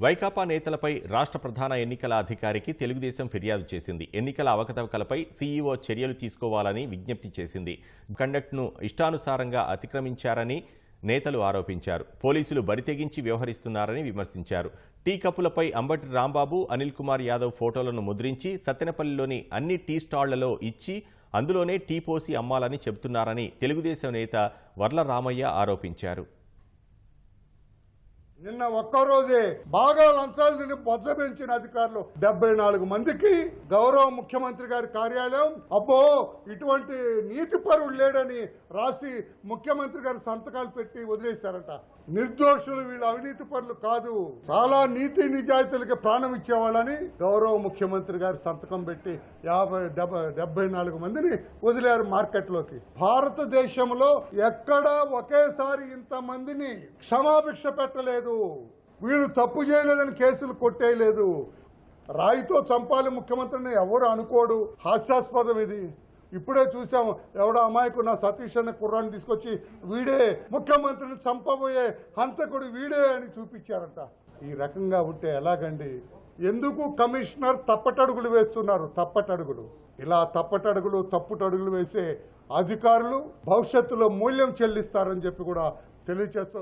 వైకాపా నేతలపై రాష్ట్ర ప్రధాన ఎన్నికల అధికారికి తెలుగుదేశం ఫిర్యాదు చేసింది. ఎన్నికల అవకతవకలపై సీఈఓ చర్యలు తీసుకోవాలని విజ్ఞప్తి చేసింది. కండక్ట్ను ఇష్టానుసారంగా అతిక్రమించారని నేతలు ఆరోపించారు. పోలీసులు బరితెగించి వ్యవహరిస్తున్నారని విమర్శించారు. టీ కప్పులపై అంబటి రాంబాబు, అనిల్ కుమార్ యాదవ్ ఫోటోలను ముద్రించి సత్తెనపల్లిలోని అన్ని టీ స్టాళ్లలో ఇచ్చి అందులోనే టీ పోసి అమ్మాలని చెబుతున్నారని తెలుగుదేశం నేత వర్ల రామయ్య ఆరోపించారు. నిన్న ఒక్కరోజే బాగా లంచాలు తిని బొజ్జ పెంచిన అధికారులు 74 మందికి గౌరవ ముఖ్యమంత్రి గారి కార్యాలయం అబ్బో ఇటువంటి నీతి పరుడు లేడని రాసి ముఖ్యమంత్రి గారి సంతకాలు పెట్టి వదిలేశారట. నిర్దోషులు వీళ్ళు అవినీతి పరులు కాదు, చాలా నీతి నిజాయితీలకి ప్రాణం ఇచ్చేవాళ్ళని గౌరవ ముఖ్యమంత్రి గారి సంతకం పెట్టి 74 మందిని వదిలేరు మార్కెట్లోకి. భారతదేశంలో ఎక్కడా ఒకేసారి ఇంతమందిని క్షమాభిక్ష పెట్టలేదు. వీళ్ళు తప్పు చేయలేదని కేసులు కొట్టేయలేదు. రాయితో చంపాలి ముఖ్యమంత్రిని ఎవరు అనుకోడు. హాస్యాస్పదం ఇది. ఇప్పుడే చూసాము, ఎవడో అమాయకు నా సతీష్ అనే కుర్రాన్ని తీసుకొచ్చి వీడే ముఖ్యమంత్రిని చంపబోయే హంతకుడు వీడే అని చూపించారట. ఈ రకంగా ఉంటే ఎలాగండి? ఎందుకు కమిషనర్ తప్పటడుగులు వేస్తున్నారు? తప్పటడుగులు ఇలా తప్పుటడుగులు వేసే అధికారులు భవిష్యత్తులో మూల్యం చెల్లిస్తారని చెప్పి కూడా తెలియజేస్తూ